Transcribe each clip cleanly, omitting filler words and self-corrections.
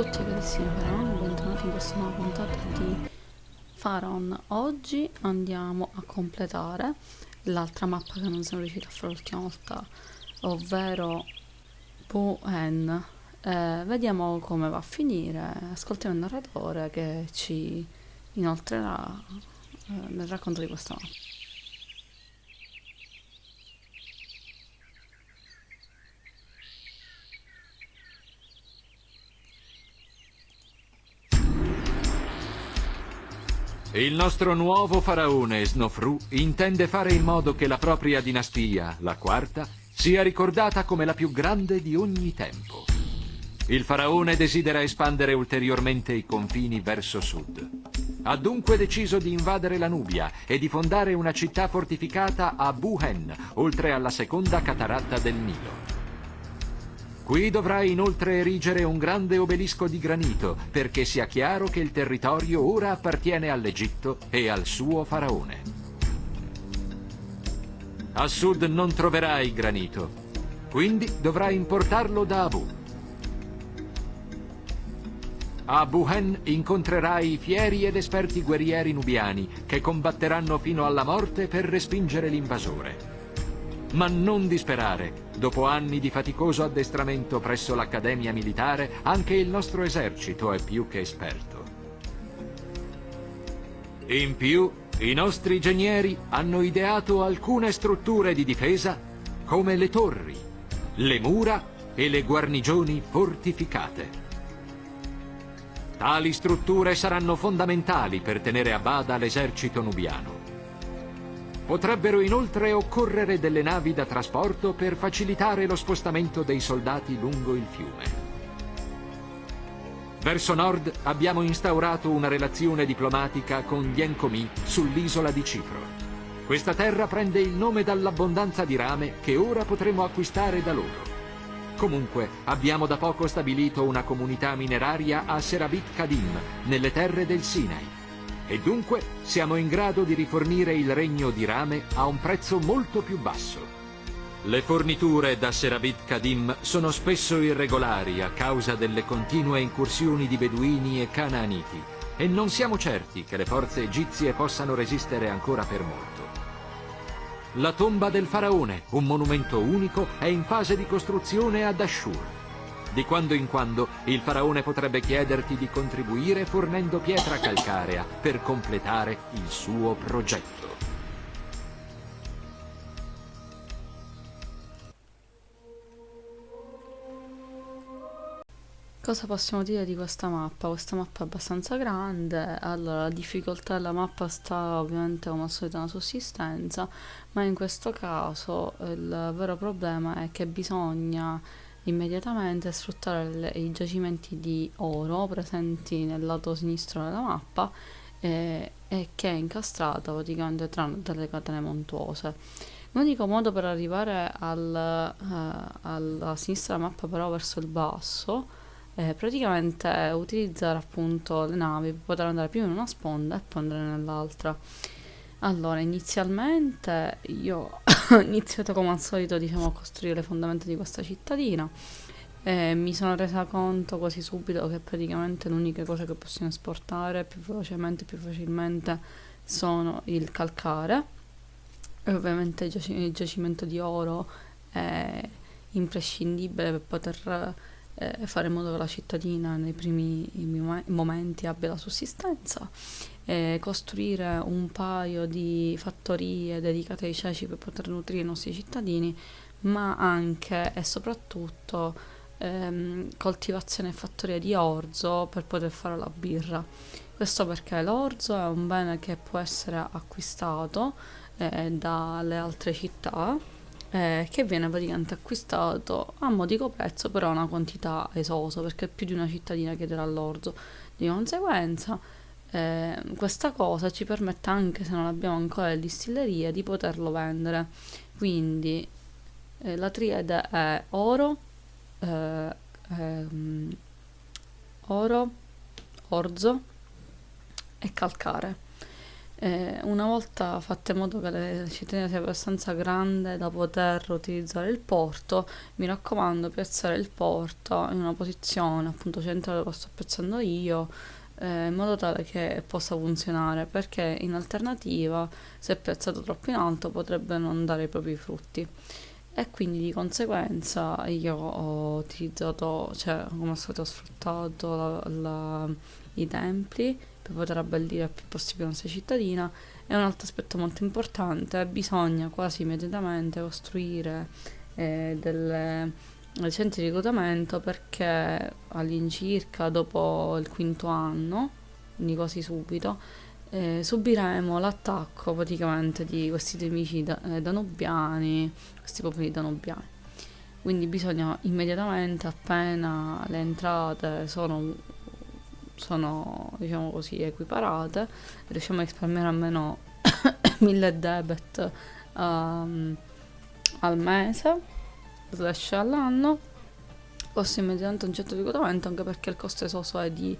tutti carissimi Pharaon, bentornati in questa nuova puntata di Pharaon. Oggi andiamo a completare l'altra mappa che non siamo riusciti a fare l'ultima volta, ovvero Buhen. Vediamo come va a finire, ascoltiamo il narratore che ci inoltrerà nel racconto di questa mappa. Il nostro nuovo faraone, Snofru, intende fare in modo che la propria dinastia, la quarta, sia ricordata come la più grande di ogni tempo. Il faraone desidera espandere ulteriormente i confini verso sud. Ha dunque deciso di invadere la Nubia e di fondare una città fortificata a Buhen, oltre alla seconda cataratta del Nilo. Qui dovrà inoltre erigere un grande obelisco di granito perché sia chiaro che il territorio ora appartiene all'Egitto e al suo faraone. A sud non troverai granito, quindi dovrai importarlo da Abu. A Buhen incontrerai fieri ed esperti guerrieri nubiani che combatteranno fino alla morte per respingere l'invasore. Ma non disperare. Dopo anni di faticoso addestramento presso l'Accademia Militare, anche il nostro esercito è più che esperto. In più, i nostri ingegneri hanno ideato alcune strutture di difesa, come le torri, le mura e le guarnigioni fortificate. Tali strutture saranno fondamentali per tenere a bada l'esercito nubiano. Potrebbero inoltre occorrere delle navi da trasporto per facilitare lo spostamento dei soldati lungo il fiume. Verso nord abbiamo instaurato una relazione diplomatica con gli Encomi sull'isola di Cipro. Questa terra prende il nome dall'abbondanza di rame che ora potremo acquistare da loro. Comunque abbiamo da poco stabilito una comunità mineraria a Serabit Kadim, nelle terre del Sinai. E dunque siamo in grado di rifornire il regno di rame a un prezzo molto più basso. Le forniture da Serabit Kadim sono spesso irregolari a causa delle continue incursioni di beduini e canaaniti e non siamo certi che le forze egizie possano resistere ancora per molto. La tomba del faraone, un monumento unico, è in fase di costruzione ad Ashur. Di quando in quando il faraone potrebbe chiederti di contribuire fornendo pietra calcarea per completare il suo progetto. Cosa possiamo dire di questa mappa? Questa mappa è abbastanza grande, allora la difficoltà della mappa sta ovviamente come al solito nella sussistenza, ma in questo caso il vero problema è che bisogna immediatamente sfruttare i giacimenti di oro presenti nel lato sinistro della mappa e che è incastrata praticamente tra delle catene montuose. L'unico modo per arrivare alla sinistra della mappa, però verso il basso, praticamente utilizzare appunto le navi per poter andare prima in una sponda e poi andare nell'altra. Allora, inizialmente io ho iniziato come al solito, diciamo, a costruire le fondamenta di questa cittadina e mi sono resa conto quasi subito che praticamente le uniche cose che possiamo esportare più velocemente e più facilmente sono il calcare e ovviamente il giacimento di oro è imprescindibile per poter fare in modo che la cittadina nei primi momenti abbia la sussistenza, costruire un paio di fattorie dedicate ai ceci per poter nutrire i nostri cittadini, ma anche e soprattutto coltivazione e fattoria di orzo per poter fare la birra. Questo perché l'orzo è un bene che può essere acquistato dalle altre città, che viene praticamente acquistato a modico prezzo, però a una quantità esosa, perché più di una cittadina chiederà l'orzo. Di conseguenza, questa cosa ci permette, anche se non abbiamo ancora le distillerie, di poterlo vendere. Quindi la triade è oro, eh, ehm, oro, orzo e calcare. Una volta fatto in modo che la cittadina sia abbastanza grande da poter utilizzare il porto, mi raccomando, piazzare il porto in una posizione appunto centrale dove lo sto piazzando io, in modo tale che possa funzionare, perché in alternativa, se piazzato troppo in alto, potrebbe non dare i propri frutti. E quindi di conseguenza io ho utilizzato, cioè come al solito ho sfruttato i templi per poter abbellire il più possibile la nostra cittadina. E un altro aspetto molto importante: bisogna quasi immediatamente costruire dei centri di reclutamento, perché all'incirca dopo il quinto anno, quindi quasi subito, subiremo l'attacco praticamente di questi nemici danubiani, questi popoli danubiani. Quindi bisogna immediatamente, appena le entrate sono diciamo così equiparate, riusciamo a risparmiare almeno 1000 debit al mese slash all'anno, costa immediatamente un centro di quotamento, anche perché il costo esoso è di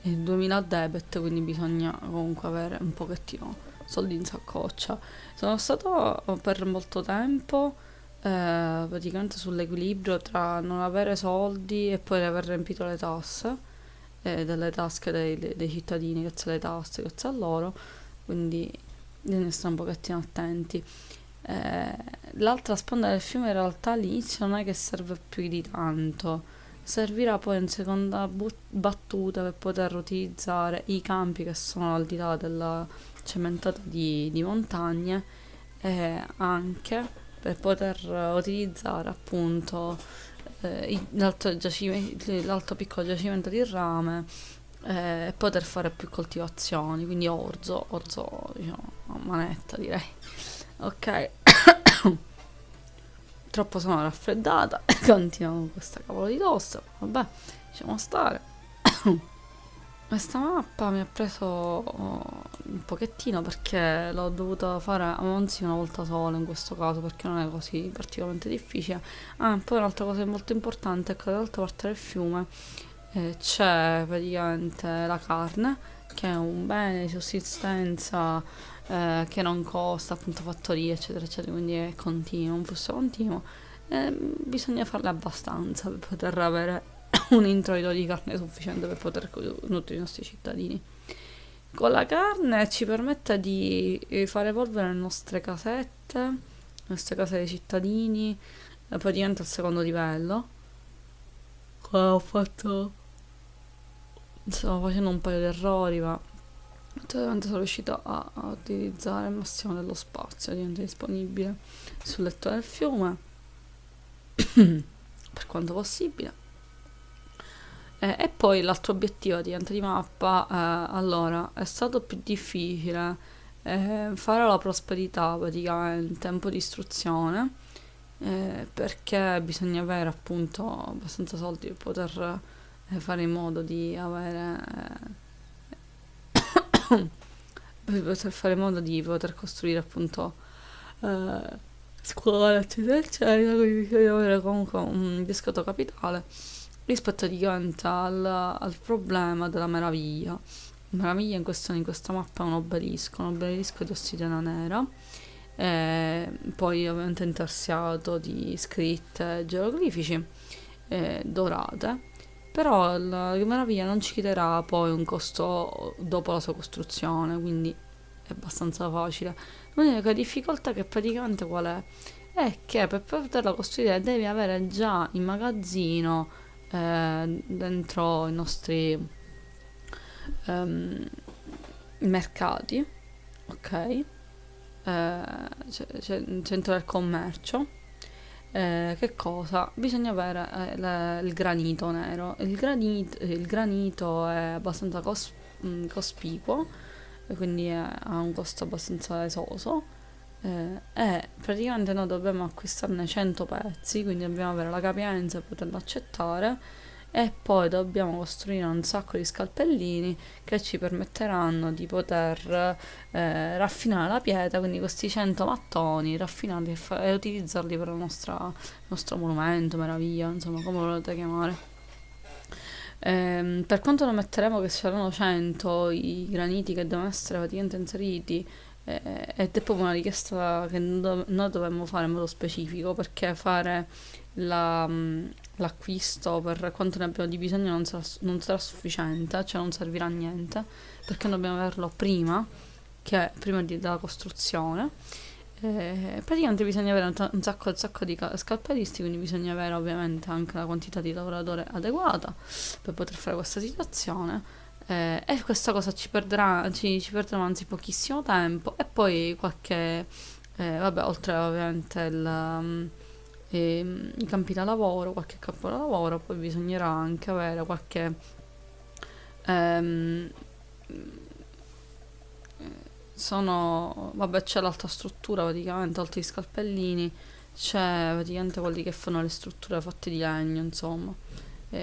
2000 debit, quindi bisogna comunque avere un pochettino soldi in saccoccia. Sono stato per molto tempo praticamente sull'equilibrio tra non avere soldi e poi aver riempito le tasse delle tasche dei cittadini, grazie alle tasse, grazie a loro, quindi bisogna stare un pochettino attenti. L'altra sponda del fiume in realtà all'inizio non è che serve più di tanto, servirà poi in seconda battuta per poter utilizzare i campi che sono al di là della cementata di montagne, e anche per poter utilizzare appunto l'altro piccolo giacimento di rame, e poter fare più coltivazioni, quindi orzo diciamo a manetta, direi. Ok. Troppo sono raffreddata e continuo con questa cavolo di tosse, vabbè, lasciamo stare. Questa mappa mi ha preso un pochettino, perché l'ho dovuta fare anzi una volta sola in questo caso, perché non è così particolarmente difficile. Poi un'altra cosa molto importante è che dall'altra parte del fiume c'è praticamente la carne, che è un bene di sussistenza che non costa, appunto fattorie eccetera eccetera, quindi è continuo, un flusso continuo. Bisogna farle abbastanza per poter avere un introito di carne sufficiente per poter nutrire i nostri cittadini. Con la carne ci permette di far evolvere le nostre casette, le nostre case dei cittadini, praticamente al secondo livello. Qua ho fatto, stavo facendo un paio di errori, ma veramente sono riuscito a utilizzare il massimo dello spazio disponibile sul letto del fiume per quanto possibile. E poi l'altro obiettivo di mappa, allora, è stato più difficile fare la prosperità praticamente, un po' di istruzione, perché bisogna avere appunto abbastanza soldi per poter fare in modo di avere per poter fare in modo di poter costruire appunto scuola eccetera eccetera, quindi bisogna avere comunque un discreto capitale rispetto al problema della meraviglia. La meraviglia in questione in questa mappa è un obelisco di ossidiana nera, poi ovviamente intarsiato di scritte geroglifici dorate. Però la meraviglia non ci chiederà poi un costo dopo la sua costruzione, quindi è abbastanza facile. L'unica difficoltà che praticamente qual è? È che per poterla costruire devi avere già in magazzino dentro i nostri mercati, ok? Centro del commercio. Che cosa? Bisogna avere il granito nero. Il granito è abbastanza cospicuo, e quindi ha un costo abbastanza esoso. E praticamente noi dobbiamo acquistarne 100 pezzi, quindi dobbiamo avere la capienza per poterlo accettare, e poi dobbiamo costruire un sacco di scalpellini che ci permetteranno di poter raffinare la pietra, quindi questi 100 mattoni, raffinarli e utilizzarli per il nostro monumento, meraviglia, insomma come lo volete chiamare. Per quanto non metteremo che saranno 100 i graniti che devono essere praticamente inseriti, ed è proprio una richiesta che noi dovremmo fare in modo specifico, perché fare l'acquisto per quanto ne abbiamo di bisogno non sarà sufficiente, cioè non servirà a niente, perché dobbiamo averlo prima della costruzione. Praticamente bisogna avere un sacco di scalpelisti, quindi bisogna avere ovviamente anche la quantità di lavoratori adeguata per poter fare questa situazione. E questa cosa ci perderà anzi pochissimo tempo, e poi vabbè, oltre ovviamente i campi da lavoro, qualche campo da lavoro, poi bisognerà anche avere ehm, vabbè, c'è l'altra struttura praticamente, oltre ai scalpellini, c'è praticamente quelli che fanno le strutture fatte di legno, insomma,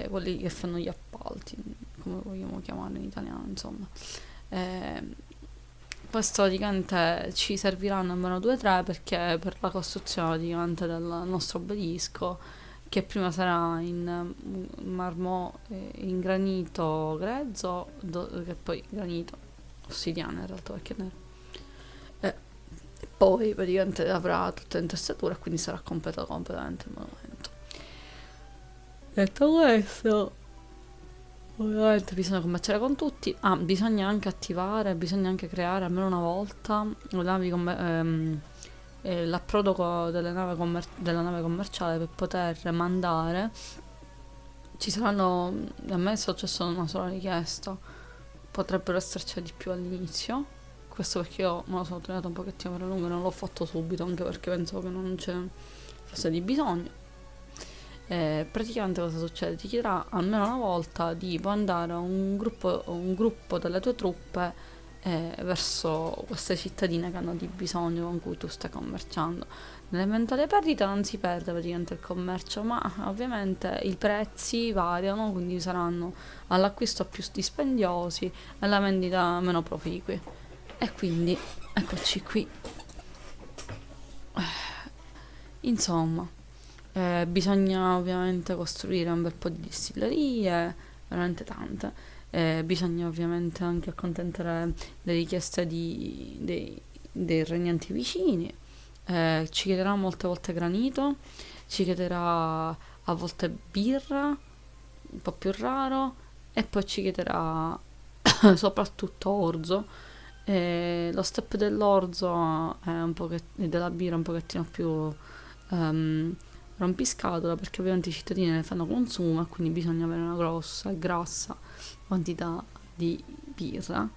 quelli che fanno gli appalti, come vogliamo chiamarli in italiano, insomma. Eh, Questo praticamente ci serviranno almeno 2 o 3, perché per la costruzione praticamente del nostro obelisco, che prima sarà in granito grezzo, che poi granito ossidiano in realtà, perché è nero. E poi praticamente avrà tutte le intestature e quindi sarà completato completamente il monumento. Detto questo, ovviamente bisogna combattere con tutti. Bisogna anche bisogna anche creare almeno una volta l'approdo della nave commerciale per poter mandare. A me è successo una sola richiesta, potrebbero esserci di più all'inizio. Questo perché io me lo sono tenuto un pochettino per lungo e non l'ho fatto subito, anche perché pensavo che non ce ne fosse di bisogno. Praticamente cosa succede? Ti chiederà almeno una volta di mandare un gruppo delle tue truppe verso queste cittadine che hanno di bisogno, con cui tu stai commerciando. Nell'eventuale perdita non si perde praticamente il commercio, ma ovviamente i prezzi variano, quindi saranno all'acquisto più dispendiosi e alla vendita meno proficui. E quindi eccoci qui. Insomma, bisogna ovviamente costruire un bel po' di distillerie, veramente tante. Bisogna ovviamente anche accontentare le richieste dei regnanti vicini. Ci chiederà molte volte granito, ci chiederà a volte birra, un po' più raro, e poi ci chiederà soprattutto orzo. Lo step dell'orzo e della birra è un pochettino più rompiscatola, perché ovviamente i cittadini ne fanno consumo, e quindi bisogna avere una grossa e grassa quantità di birra,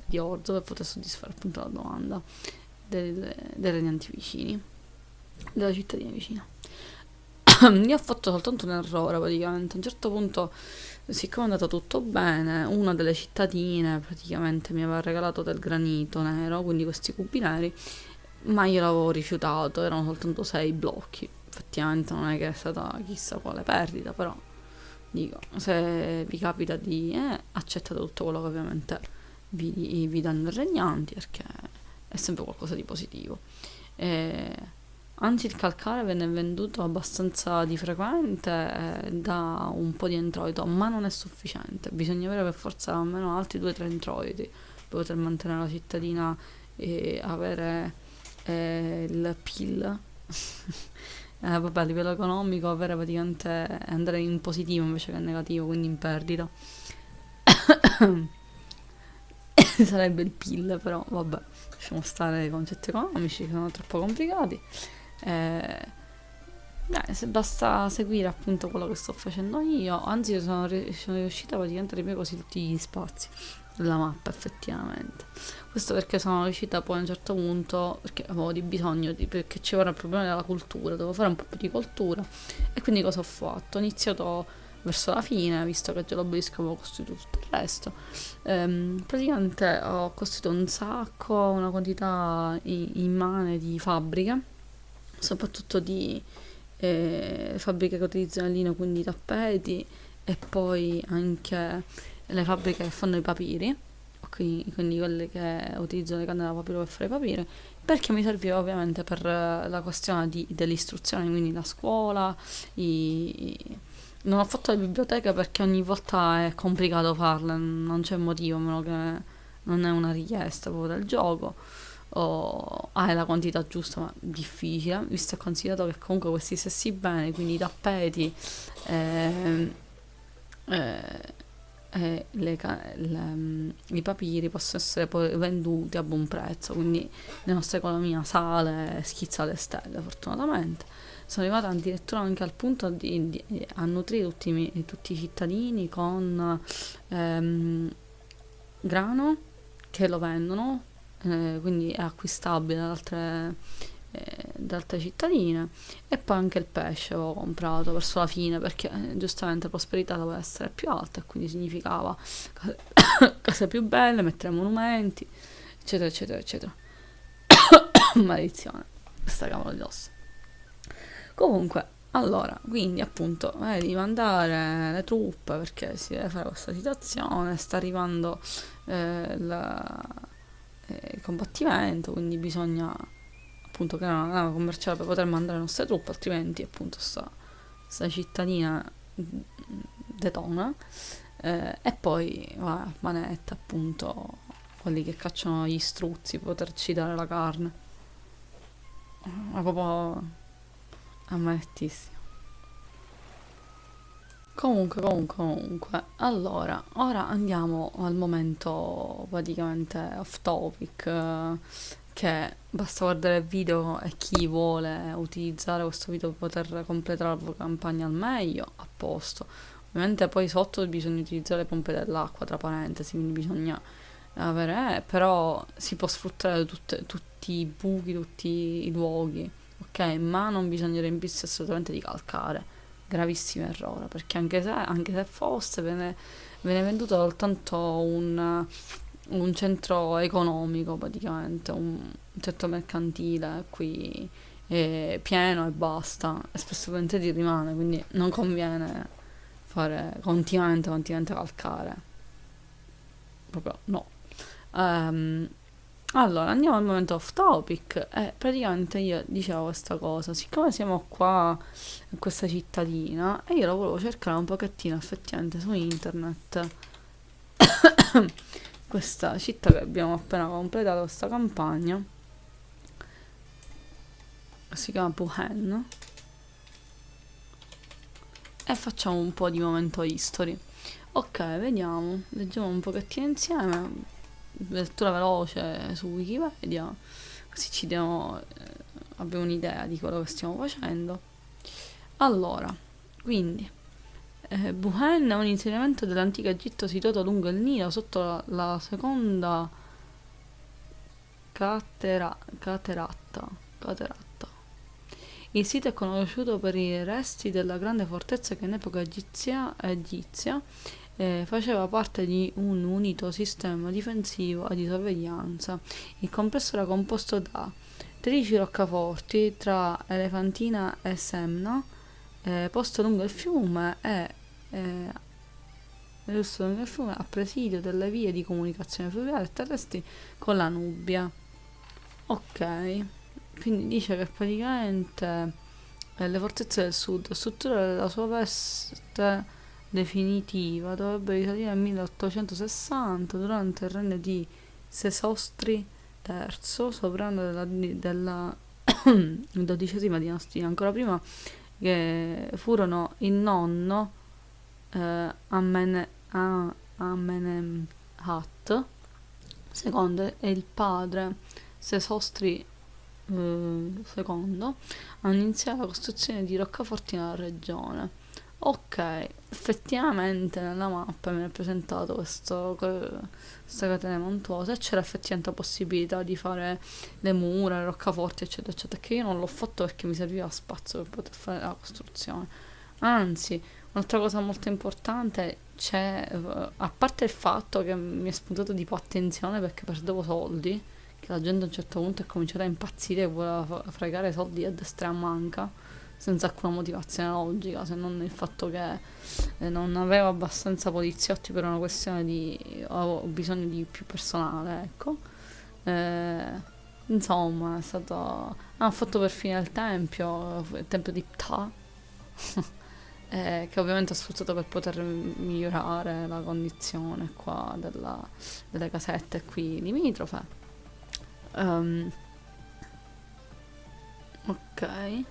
di orzo, per poter soddisfare appunto la domanda dei regnanti vicini, della cittadina vicina. Io ho fatto soltanto un errore praticamente. A un certo punto, siccome è andato tutto bene, una delle cittadine praticamente mi aveva regalato del granito nero, quindi questi cubi neri, ma io l'avevo rifiutato, erano soltanto 6 blocchi. Effettivamente non è che è stata chissà quale perdita, però dico, se vi capita accettate tutto quello che ovviamente vi danno i regnanti, perché è sempre qualcosa di positivo. Anzi, il calcare venne venduto abbastanza di frequente, da un po' di introito, ma non è sufficiente. Bisogna avere per forza almeno altri 2 o 3 introiti per poter mantenere la cittadina e avere il PIL. Vabbè, a livello economico, avere praticamente andare in positivo invece che in negativo, quindi in perdita. Sarebbe il PIL, però vabbè, lasciamo stare i concetti economici che sono troppo complicati. Se basta seguire appunto quello che sto facendo io, anzi io sono riuscita praticamente a riempire quasi tutti gli spazi della mappa, effettivamente. Questo perché sono riuscita poi a un certo punto, perché avevo di bisogno, perché c'era il problema della cultura, dovevo fare un po' più di cultura, e quindi cosa ho fatto? Ho iniziato verso la fine, visto che già l'obelisco avevo costruito tutto il resto. Praticamente ho costruito una quantità immane di fabbriche, soprattutto di fabbriche che utilizzano il lino, quindi i tappeti, e poi anche le fabbriche che fanno i papiri, quindi quelle che utilizzano le canne da papiro per fare i papiri, perché mi serviva ovviamente per la questione dell'istruzione, quindi la scuola, Non ho fatto le biblioteche perché ogni volta è complicato farle, non c'è motivo, a meno che non è una richiesta proprio del gioco. O hai la quantità giusta, ma difficile, visto e considerato che comunque questi stessi beni, quindi i tappeti, ehm, eh, i papiri possono essere poi venduti a buon prezzo, quindi la nostra economia sale, schizza alle stelle, fortunatamente. Sono arrivata addirittura anche al punto a nutrire tutti i cittadini con ehm, grano che lo vendono, quindi è acquistabile da altre cittadine, e poi anche il pesce avevo comprato verso la fine perché giustamente la prosperità doveva essere più alta e quindi significava case, case più belle, mettere monumenti, eccetera eccetera eccetera. Maledizione, questa cavolo di ossa. Comunque, allora, quindi appunto, devi mandare le truppe perché si deve fare questa situazione, sta arrivando il combattimento, quindi bisogna appunto creare una nave commerciale per poter mandare le nostre truppe, altrimenti appunto sta cittadina detona, e poi va a manetta appunto quelli che cacciano gli struzzi per poterci dare la carne. Ma proprio ammanettissimo. Comunque, allora, ora andiamo al momento praticamente off topic, che basta guardare il video e chi vuole utilizzare questo video per poter completare la propria campagna al meglio, a posto. Ovviamente poi sotto bisogna utilizzare le pompe dell'acqua, tra parentesi, quindi bisogna avere, però si può sfruttare tutti i buchi, tutti i luoghi, ok? Ma non bisogna riempirsi assolutamente di calcare. Gravissimo errore, perché anche se fosse, viene venduto soltanto un centro economico, praticamente, un centro mercantile qui è pieno e basta, e spesso e volentieri rimane, quindi non conviene fare continuamente calcare, proprio no. Ehm, allora, andiamo al momento off topic. Praticamente io dicevo questa cosa, siccome siamo qua in questa cittadina e io la volevo cercare un pochettino effettivamente su internet, questa città che abbiamo appena completato, questa campagna, si chiama Puhen, e facciamo un po' di momento history. Ok, vediamo, leggiamo un pochettino insieme, lettura veloce su Wikipedia, così abbiamo un'idea di quello che stiamo facendo. Allora, quindi, Buhen è un insediamento dell'antico Egitto situato lungo il Nilo sotto la seconda cateratta. Il sito è conosciuto per i resti della grande fortezza che in epoca egizia faceva parte di un unito sistema difensivo e di sorveglianza. Il complesso era composto da 13 roccaforti tra Elefantina e Semna, posto lungo il fiume a presidio delle vie di comunicazione fluviale e terrestri con la Nubia. Ok, quindi dice che praticamente le fortezze del sud, la struttura della sua veste definitiva dovrebbe risalire al 1860 durante il regno di Sesostri III, sovrano della XII dinastia. Ancora prima che furono il nonno Amenemhat II e il padre Sesostri secondo hanno iniziato la costruzione di roccaforti nella regione. Ok, effettivamente nella mappa mi è presentato questa catena montuosa e c'era effettivamente la possibilità di fare le mura, i roccaforti, eccetera, eccetera, che io non l'ho fatto perché mi serviva spazio per poter fare la costruzione. Anzi, un'altra cosa molto importante c'è, a parte il fatto che mi è spuntato tipo attenzione perché perdevo soldi, che la gente a un certo punto è cominciata a impazzire e voleva fregare soldi a destra e a manca, senza alcuna motivazione logica, se non il fatto che non avevo abbastanza poliziotti per una questione di ho bisogno di più personale, ecco. Insomma, è stato ho fatto per fine il tempio di Ptah. che ovviamente ho sfruttato per poter migliorare la condizione qua delle casette qui limitrofe. Ehm, ok.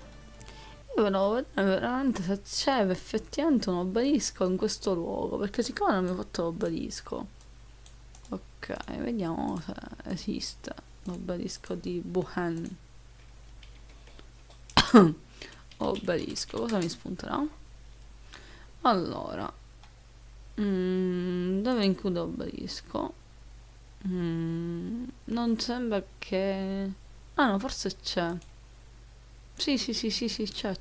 Io volevo vedere veramente se c'è effettivamente un obelisco in questo luogo, perché siccome non mi ho fatto l'obelisco. Ok, vediamo se esiste l'obelisco di Wuhan. Obelisco, cosa mi spunterà? Allora, dove include obelisco? Non sembra che... Ah no, forse c'è. Sì, sì, sì, sì, sì, c'è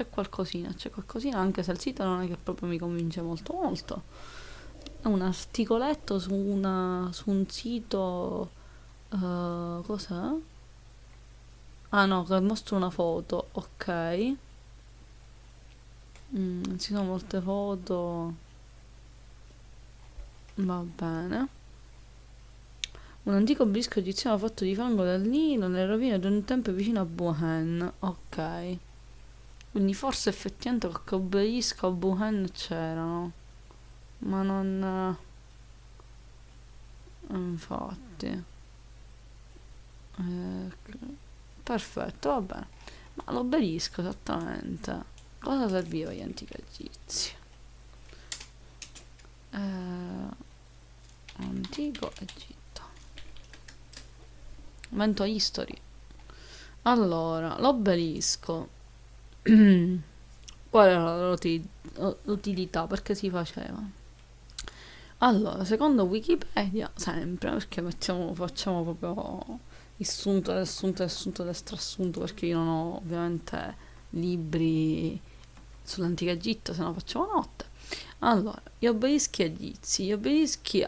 qualcosina, anche se il sito non è che proprio mi convince molto molto. È un articoletto su un sito... cos'è? Ah no, che mostro una foto, ok. Ci sono molte foto, va bene. Un antico obelisco egiziano fatto di fango del Nilo nelle rovine di un tempio vicino a Wuhan. Ok. Quindi forse effettivamente qualche obelisco a Wuhan c'erano. Ma non... infatti. Perfetto, va bene. Ma l'obelisco esattamente. Cosa serviva agli antichi egizi? Antico Egitto. Momento history. Allora, l'obelisco. Qual era la loro utilità? Perché si faceva? Allora, secondo Wikipedia, sempre, perché facciamo proprio assunto ed estrassunto, perché io non ho ovviamente libri sull'antico Egitto, se no facciamo notte. Allora, gli obelischi egizi. Gli obelischi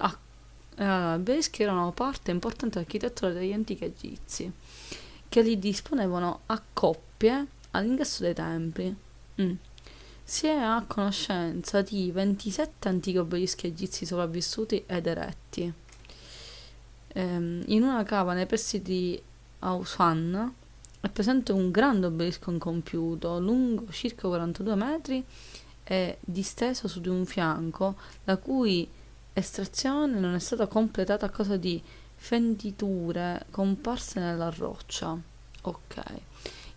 erano parte importante dell'architettura degli antichi egizi, che li disponevano a coppie all'ingresso dei templi. Mm. Si è a conoscenza di 27 antichi obelischi egizi sopravvissuti ed eretti. In una cava nei pressi di Aushan è presente un grande obelisco incompiuto, lungo circa 42 metri e disteso su di un fianco, la cui estrazione non è stata completata a causa di fenditure comparse nella roccia. Ok.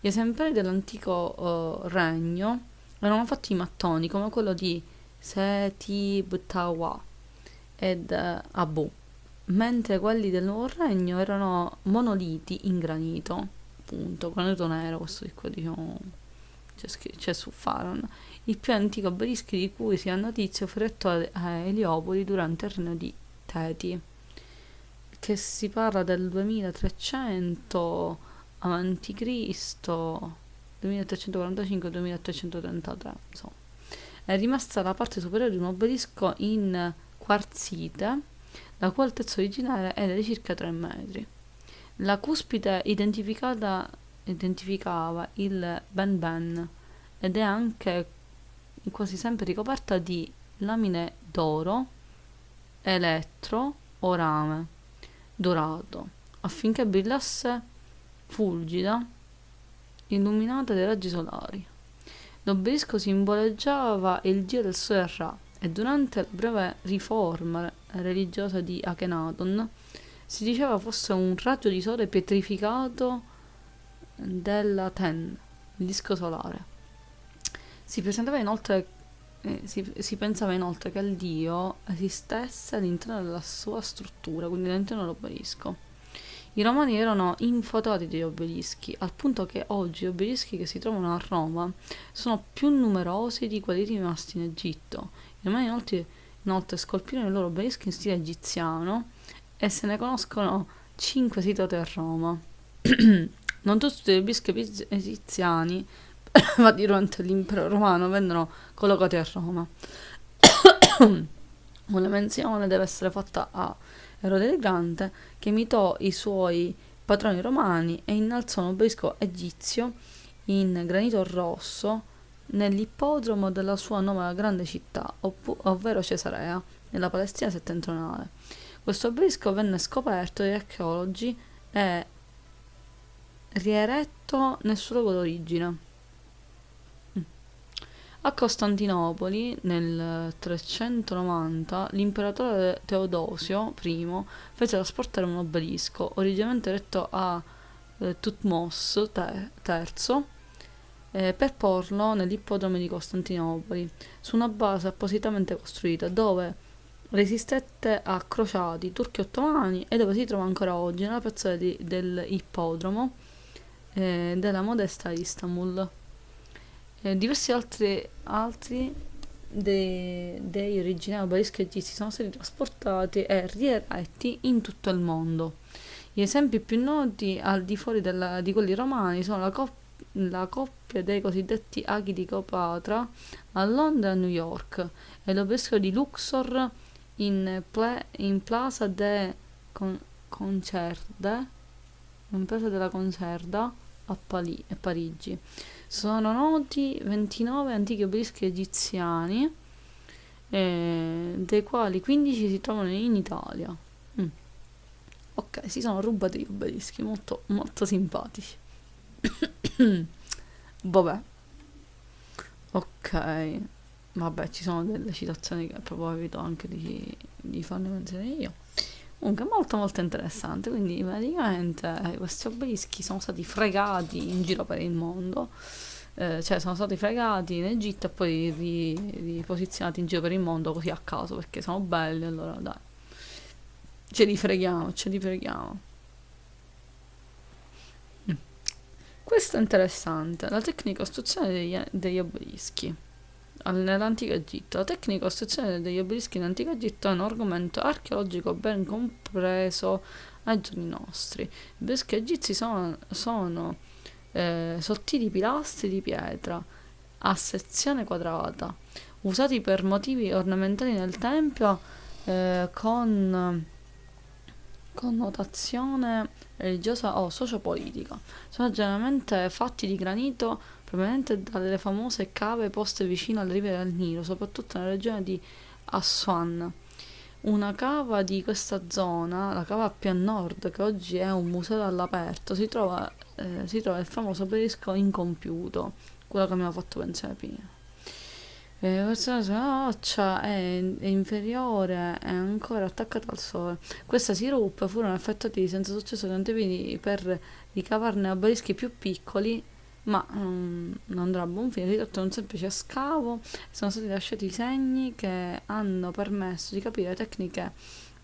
Gli esemplari dell'antico regno erano fatti in mattoni come quello di Seti Btawa ed Abu, mentre quelli del nuovo regno erano monoliti in granito, appunto, granito nero, questo di qua diciamo c'è su Faron, il più antico obelisco di cui si ha notizia fu eretto a Eliopoli durante il regno di Teti, che si parla del 2300 avanti Cristo, 2345-2333, insomma. È rimasta la parte superiore di un obelisco in quarzite, la cui altezza originale era di circa 3 metri. La cuspide identificava il Ben Ben ed è anche quasi sempre ricoperta di lamine d'oro, elettro o rame dorato, affinché brillasse fulgida, illuminata dai raggi solari. L'obelisco simboleggiava il dio del sole Ra e durante la breve riforma religiosa di Akhenaton si diceva fosse un raggio di sole pietrificato della Ten, il disco solare. Si presentava inoltre si pensava inoltre che il dio esistesse all'interno della sua struttura, quindi all'interno dell'obelisco. I romani erano infatuati degli obelischi, al punto che oggi gli obelischi che si trovano a Roma sono più numerosi di quelli rimasti in Egitto. I romani inoltre scolpirono i loro obelischi in stile egiziano e se ne conoscono 5 situati a Roma. Non tutti gli obelischi egiziani durante l'impero romano vennero collocati a Roma. Una menzione deve essere fatta a Erode il Grande, che imitò i suoi patroni romani e innalzò un obelisco egizio in granito rosso nell'ippodromo della sua nuova grande città, ovvero Cesarea, nella Palestina settentrionale. Questo obelisco venne scoperto dagli archeologi e rieretto nel suo luogo d'origine. A Costantinopoli nel 390 l'imperatore Teodosio I fece trasportare un obelisco, originariamente eretto a Tutmos III, per porlo nell'ippodromo di Costantinopoli, su una base appositamente costruita, dove resistette a crociati turchi e ottomani e dove si trova ancora oggi, nella piazza dell'ippodromo della modesta Istanbul. Diversi altri dei originali obelischi egizi sono stati trasportati e rieretti in tutto il mondo. Gli esempi più noti al di fuori di quelli romani sono la coppia dei cosiddetti aghi di Cleopatra a Londra e a New York e l'obelisco di Luxor in Plaza Concerde, in Plaza della Concerda a Parigi. Sono noti 29 antichi obelischi egiziani, dei quali 15 si trovano in Italia. Ok, si sono rubati gli obelischi, molto, molto simpatici. Vabbè, ok, vabbè, ci sono delle citazioni che proprio evito anche di farne menzione io. Comunque, molto molto interessante. Quindi, praticamente, questi obelischi sono stati fregati in giro per il mondo. Cioè, sono stati fregati in Egitto e poi riposizionati in giro per il mondo così a caso perché sono belli. Allora, dai, ce li freghiamo, ce li freghiamo. Questo è interessante. La tecnica di costruzione degli obelischi nell'antico Egitto. La tecnica di costruzione degli obelischi in antico Egitto è un argomento archeologico ben compreso ai giorni nostri. Gli obelischi egizi sono sottili pilastri di pietra a sezione quadrata, usati per motivi ornamentali nel tempio, con connotazione religiosa o sociopolitica. Sono generalmente fatti di granito proveniente dalle famose cave poste vicino alle rive del Nilo, soprattutto nella regione di Aswan. Una cava di questa zona, la cava più a nord, che oggi è un museo all'aperto, si trova il famoso obelisco incompiuto, quello che abbiamo fatto pensare prima. Questa roccia è inferiore, è ancora attaccata al sole. Questa si ruppe, furono effettuati senza successo tentativi per ricavarne obelischi più piccoli, ma non andrà a buon fine. Si tratta di un semplice scavo, sono stati lasciati segni che hanno permesso di capire le tecniche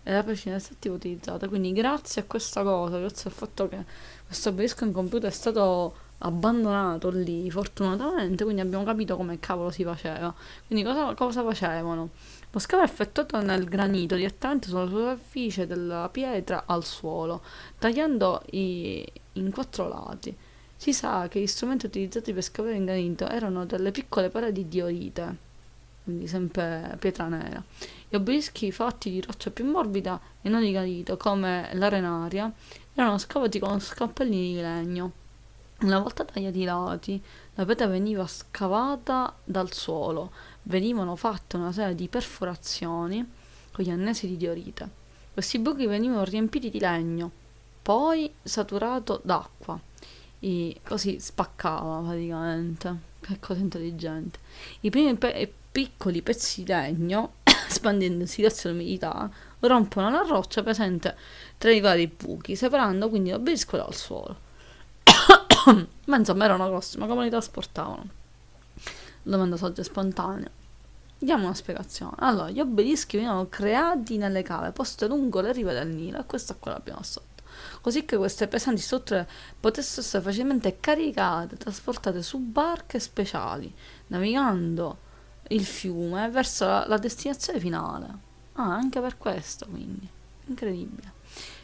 e la precisione estrattiva utilizzata. Quindi grazie a questa cosa, grazie al fatto che questo obelisco incompiuto è stato abbandonato lì fortunatamente, quindi abbiamo capito come cavolo si faceva. Quindi cosa facevano? Lo scavo è effettuato nel granito direttamente sulla superficie della pietra al suolo, tagliando in 4 lati. Si sa che gli strumenti utilizzati per scavare in granito erano delle piccole pere di diorite, quindi sempre pietra nera. Gli obelischi fatti di roccia più morbida e non di granito, come l'arenaria, erano scavati con scalpellini di legno. Una volta tagliati i lati, la pietra veniva scavata dal suolo, venivano fatte una serie di perforazioni con gli annesi di diorite. Questi buchi venivano riempiti di legno, poi saturato d'acqua, e così spaccava praticamente. Che cosa intelligente. I primi piccoli pezzi di legno, espandendosi verso l'umidità, rompono la roccia presente tra i vari buchi, separando quindi l'obelisco dal suolo. Ma insomma erano grossi, ma come li trasportavano? Domanda saggia e spontanea. Diamo una spiegazione. Allora, gli obelischi venivano creati nelle cave poste lungo le rive del Nilo, e questa qua l'abbiamo sotto, così che queste pesanti strutture potessero essere facilmente caricate e trasportate su barche speciali, navigando il fiume verso la destinazione finale. Anche per questo, quindi. Incredibile.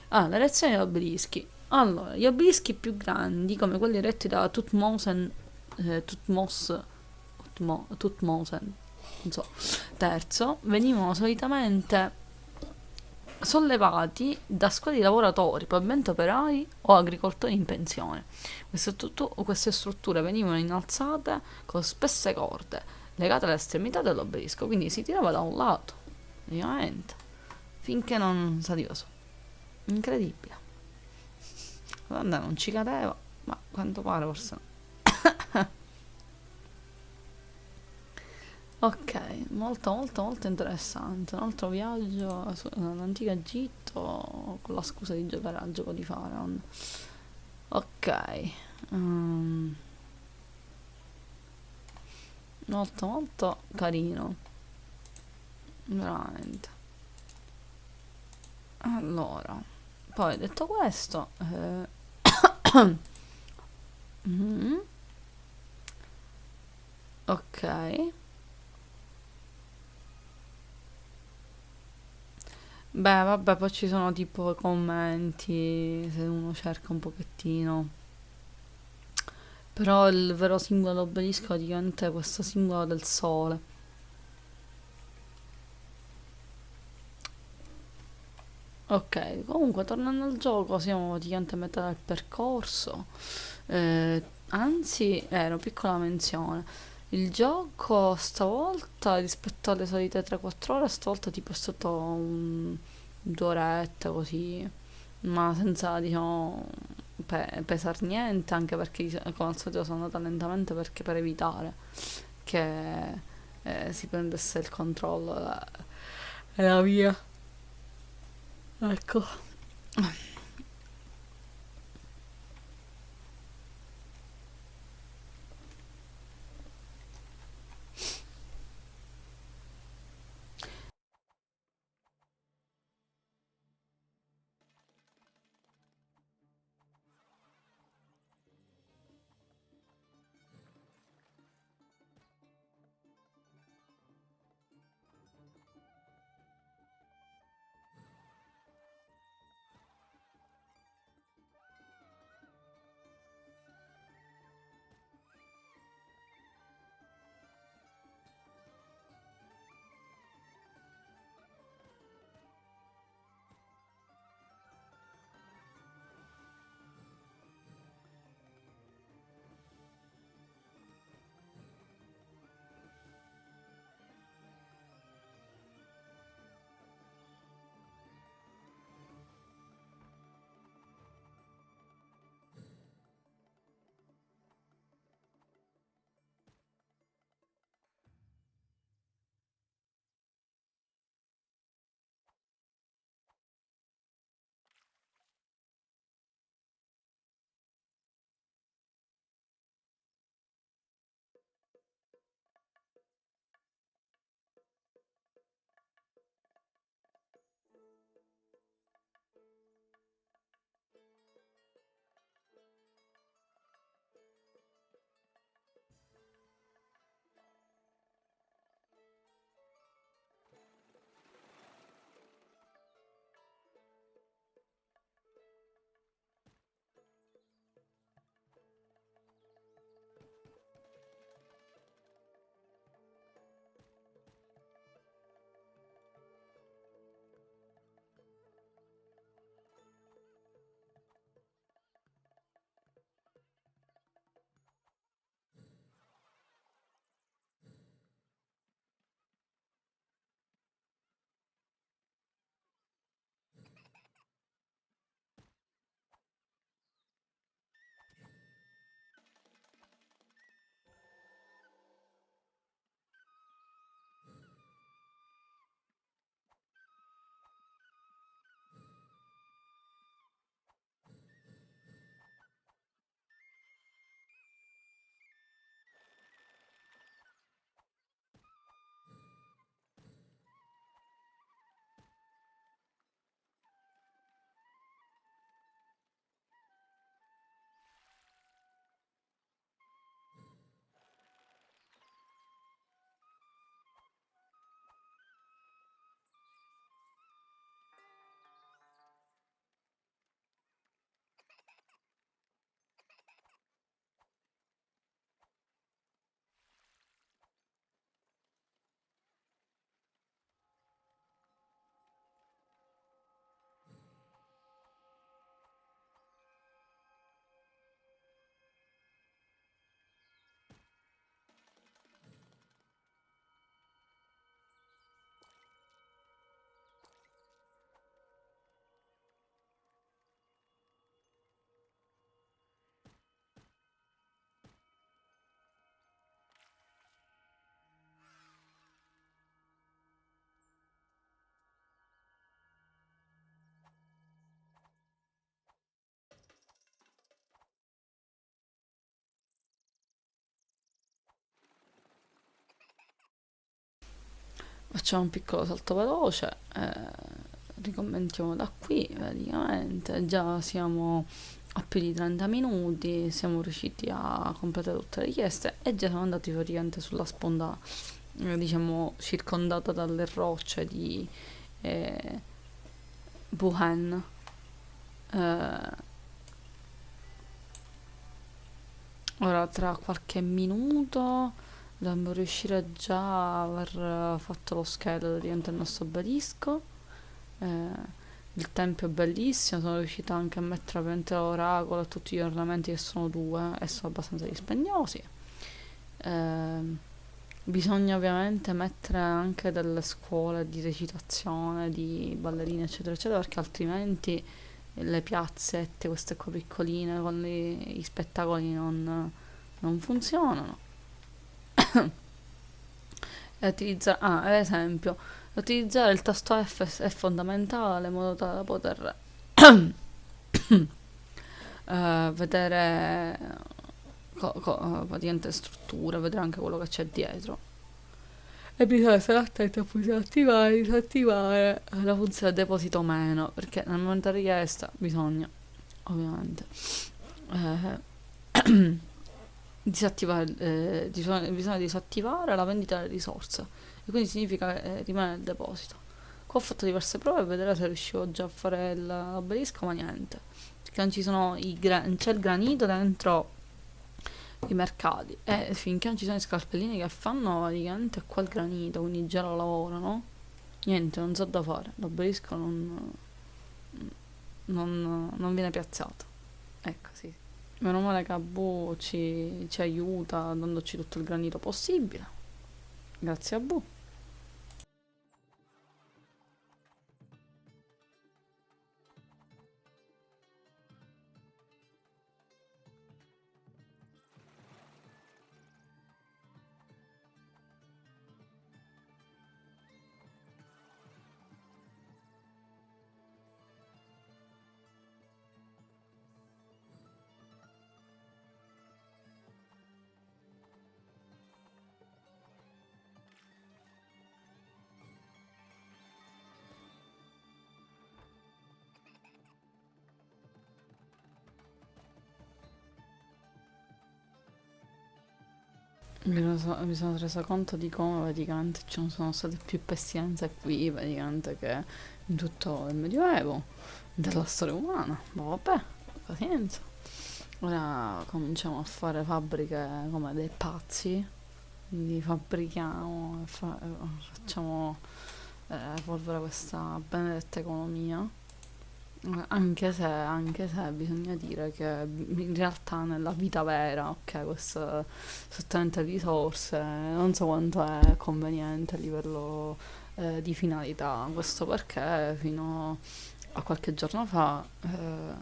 L'erezione degli obelischi. Allora, gli obelischi più grandi, come quelli eretti da Tutmosen, non so, terzo, venivano solitamente sollevati da squadre di lavoratori, probabilmente operai o agricoltori in pensione. Queste strutture venivano innalzate con spesse corde legate alle estremità dell'obelisco, quindi si tirava da un lato, ovviamente, finché non saliva su. Incredibile. La donna non ci cadeva, ma a quanto pare forse no. Ok, molto molto molto interessante. Un altro viaggio all'antico Egitto con la scusa di giocare al gioco di Pharaon. Ok, mm, molto molto carino, veramente. Allora, poi detto questo, mm, ok, beh vabbè poi ci sono tipo commenti se uno cerca un pochettino, però il vero simbolo dell'obelisco è praticamente questo simbolo del sole. Ok, comunque tornando al gioco siamo praticamente a metà del percorso. Anzi, una piccola menzione. Il gioco stavolta rispetto alle solite 3-4 ore, stavolta tipo è stato 2 orette così, ma senza diciamo pesar niente, anche perché come al solito sono andata lentamente perché per evitare che si prendesse il controllo e la via. Ecco. Facciamo un piccolo salto veloce, ricommentiamo da qui praticamente, già siamo a più di 30 minuti, siamo riusciti a completare tutte le richieste e già siamo andati praticamente sulla sponda, diciamo, circondata dalle rocce di eh, Wuhan. Eh, Ora tra qualche minuto dovremmo riuscire già a aver fatto lo scheletro diventa il nostro obelisco. Il tempio è bellissimo, sono riuscita anche a mettere ovviamente l'oracolo e tutti gli ornamenti che sono due e sono abbastanza dispendiosi. Eh, Bisogna ovviamente mettere anche delle scuole di recitazione, di ballerine, eccetera, eccetera, perché altrimenti le piazzette, queste qua piccoline con gli spettacoli non funzionano. Ad esempio, utilizzare il tasto F è fondamentale in modo tale da poter vedere praticamente strutture, vedere anche quello che c'è dietro. E bisogna stare attenti a funzione attivare, disattivare la funzione deposito meno, perché nel momento di richiesta bisogna, ovviamente, eh, disattivare, bisogna disattivare la vendita delle risorse, e quindi significa rimane nel deposito. Qua ho fatto diverse prove per vedere se riuscivo già a fare l'obelisco, ma niente, perché non ci sono c'è il granito dentro i mercati e finché non ci sono i scalpellini che fanno praticamente qua il granito, quindi già lo lavorano, niente, non so da fare, l'obelisco non viene piazzato, ecco, sì. Meno male che Abu ci aiuta dandoci tutto il granito possibile, grazie a Abu. Mi sono resa conto di come praticamente ci sono state più pestilenze qui praticamente che in tutto il Medioevo della storia umana. Ma vabbè, pazienza. Ora cominciamo a fare fabbriche come dei pazzi, quindi fabbrichiamo e facciamo evolvere questa benedetta economia. Anche se bisogna dire che in realtà nella vita vera, ok, questo soltanto risorse, non so quanto è conveniente a livello di finalità, questo perché fino a qualche giorno fa,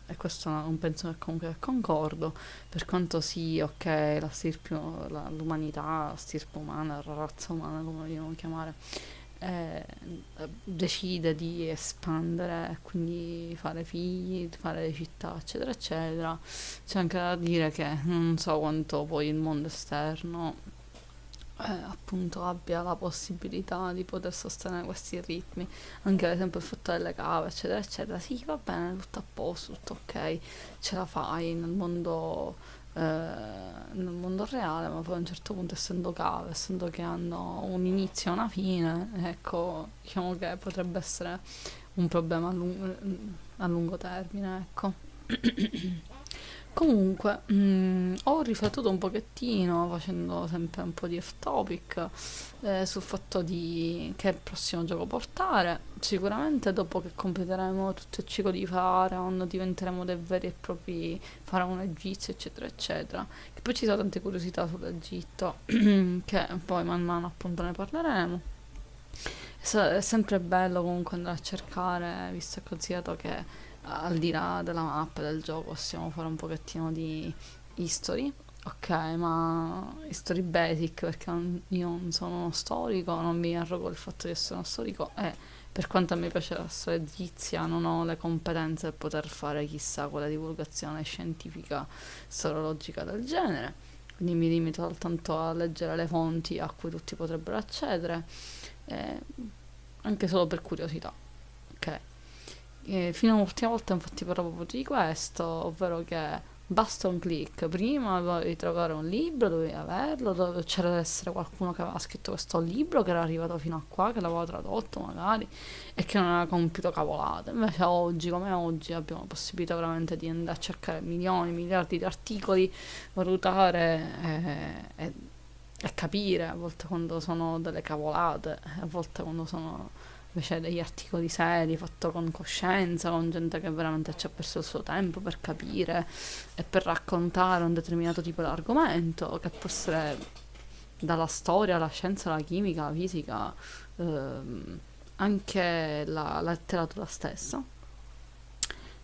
e questo è un penso che comunque concordo, per quanto sì, ok, l'umanità, la stirpe umana, la razza umana, come la vogliamo chiamare, eh, decide di espandere e quindi fare figli, fare città, eccetera, eccetera. C'è anche da dire che non so quanto poi il mondo esterno appunto abbia la possibilità di poter sostenere questi ritmi, anche ad esempio il fatto delle cave, eccetera, eccetera. Sì, va bene, tutto a posto, tutto ok, ce la fai nel mondo reale, ma poi a un certo punto, essendo cave, essendo che hanno un inizio e una fine, ecco, diciamo che potrebbe essere un problema a lungo termine, ecco. Comunque, ho riflettuto un pochettino, facendo sempre un po' di off topic, sul fatto di che prossimo gioco portare. Sicuramente dopo che completeremo tutto il ciclo di Pharaon, diventeremo dei veri e propri faraone egizio, eccetera, eccetera. Che poi ci sono tante curiosità sull'Egitto, che poi man mano appunto ne parleremo. È sempre bello comunque andare a cercare, visto e considerato che al di là della mappa del gioco possiamo fare un pochettino di history, ok, ma history basic perché io non sono uno storico, non mi arrogo il fatto di essere uno storico e per quanto a me piace la storia egizia non ho le competenze per poter fare chissà quale divulgazione scientifica, storologica del genere. quindi mi limito soltanto a leggere le fonti a cui tutti potrebbero accedere, eh, anche solo per curiosità. Ok. Fino all'ultima volta infatti parlavo proprio di questo, ovvero che basta un click, prima dovevi trovare un libro, dovevi averlo, c'era da essere qualcuno che aveva scritto questo libro, che era arrivato fino a qua, che l'aveva tradotto magari, e che non aveva compiuto cavolate. Invece oggi, come oggi, abbiamo la possibilità veramente di andare a cercare milioni, miliardi di articoli, valutare e capire, a volte quando sono delle cavolate, a volte quando sono invece degli articoli seri, fatto con coscienza, con gente che veramente ci ha perso il suo tempo per capire e per raccontare un determinato tipo di argomento, che può essere dalla storia alla scienza, alla chimica, alla fisica, anche la letteratura stessa.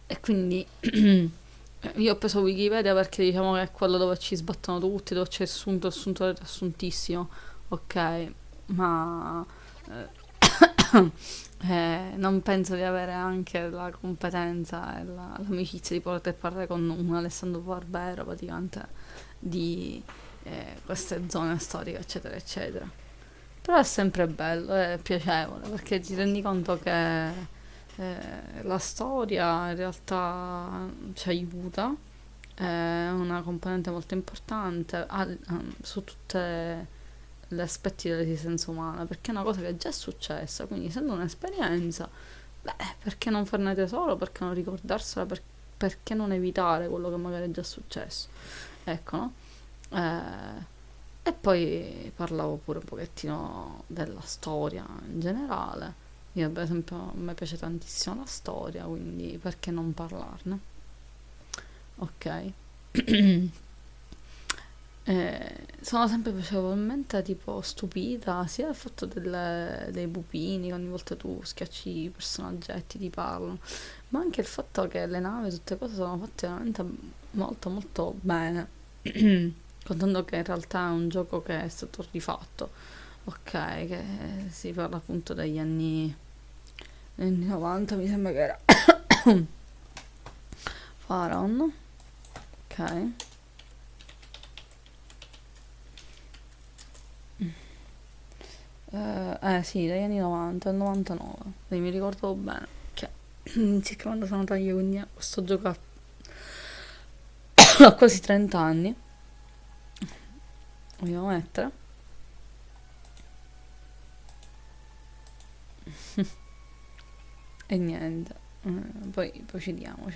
E quindi io ho preso Wikipedia perché diciamo che è quello dove ci sbattono tutti, dove c'è assunto è assuntissimo, ok, ma non penso di avere anche la competenza e l'amicizia di poter parlare con un Alessandro Barbero praticamente di queste zone storiche, eccetera, eccetera. Però è sempre bello, è piacevole perché ti rendi conto che la storia in realtà ci aiuta, è una componente molto importante su tutte gli aspetti dell'esistenza umana, perché è una cosa che è già successa, quindi essendo un'esperienza, beh, perché non farne tesoro, perché non ricordarsela, perché non evitare quello che magari è già successo, ecco, no? E poi parlavo pure un pochettino della storia in generale. Io per esempio a me piace tantissimo la storia, quindi perché non parlarne? Ok. Sono sempre piacevolmente tipo stupita sia del fatto dei pupini, che ogni volta tu schiacci i personaggetti, ti parlano, ma anche il fatto che le navi, tutte cose sono fatte veramente molto molto bene, contando che in realtà è un gioco che è stato rifatto, ok, che si parla appunto degli anni 90, mi sembra che era Pharaon, ok. Sì, dagli anni 90, al 99, quindi mi ricordo bene che circa quando sono nata io, quindi questo gioco ha quasi 30 anni, vogliamo mettere, e niente, poi ci vediamo.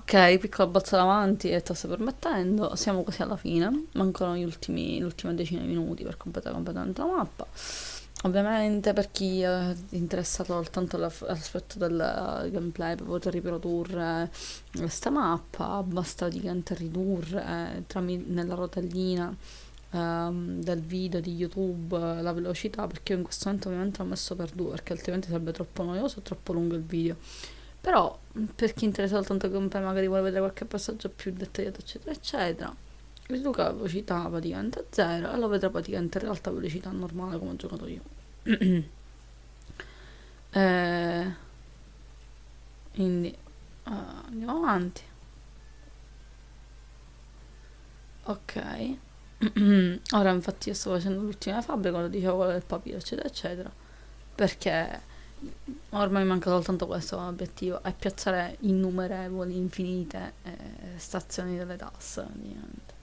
Ok, piccola balza davanti e tasto permettendo, siamo quasi alla fine, mancano le ultime decine di minuti per completare completamente la mappa. Ovviamente per chi è interessato soltanto all'aspetto del gameplay per poter riprodurre questa mappa, basta praticamente ridurre nella rotellina del video di YouTube la velocità, perché io in questo momento ovviamente l'ho messo per 2 perché altrimenti sarebbe troppo noioso e troppo lungo il video. Però per chi interessa soltanto il gameplay, magari vuole vedere qualche passaggio più dettagliato, eccetera, eccetera, riduca la velocità praticamente a zero e lo vedrà praticamente in alta velocità normale come ho giocato io. Eh, quindi andiamo avanti. Ok. Ora infatti io sto facendo l'ultima fabbrica, lo dicevo quello del papiro, eccetera, eccetera. Perché ormai manca soltanto questo come obiettivo, è piazzare innumerevoli, infinite stazioni delle tasse, praticamente.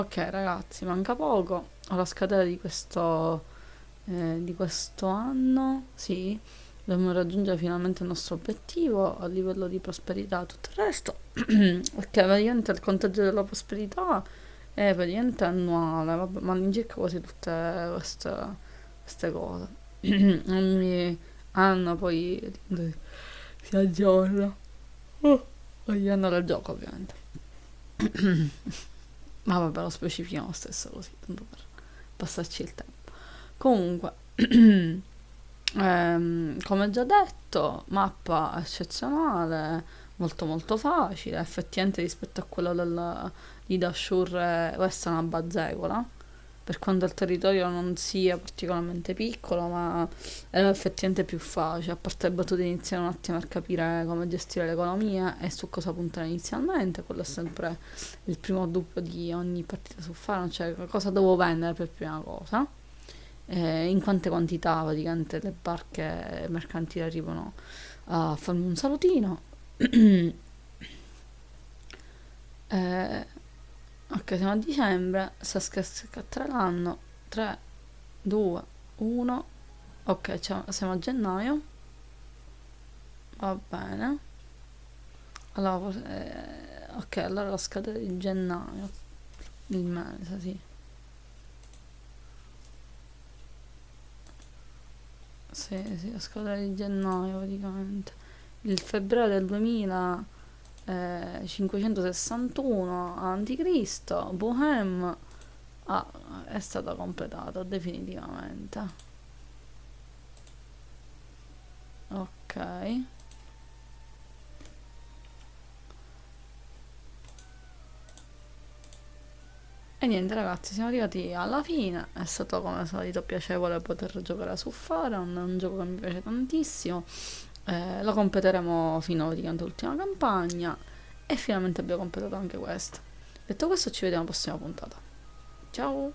Ok ragazzi, manca poco alla scadere di questo anno, sì, dobbiamo raggiungere finalmente il nostro obiettivo a livello di prosperità e tutto il resto, perché praticamente il conteggio della prosperità è praticamente annuale, vabbè, ma all'incirca quasi tutte queste cose. Ogni anno poi si aggiorna. Ogni anno del gioco ovviamente. Ma vabbè, lo specifichiamo lo stesso così, tanto per passarci il tempo. Comunque, come già detto, mappa eccezionale, molto molto facile, effettivamente rispetto a quella di Dashur questa è una bazzecola, per quanto il territorio non sia particolarmente piccolo, ma è effettivamente più facile, a parte le battute iniziali un attimo per capire come gestire l'economia e su cosa puntare inizialmente, quello è sempre il primo dubbio di ogni partita su Faro, cioè cosa devo vendere per prima cosa, in quante quantità praticamente le barche mercantili arrivano a farmi un salutino. Eh, ok, siamo a dicembre, sta scattare l'anno, 3, 2, 1, ok, siamo a gennaio, va bene. Allora, ok, allora la scadere di gennaio, il mese, sì. Sì, sì, la scadere di gennaio praticamente. Il febbraio del 2561 a.C. Bohem è stata completata definitivamente. Ok. E niente ragazzi, siamo arrivati alla fine, è stato come al solito piacevole poter giocare su Faron, è un gioco che mi piace tantissimo, lo completeremo fino praticamente all'ultima campagna e finalmente abbiamo completato anche questa. Detto questo ci vediamo alla prossima puntata. Ciao!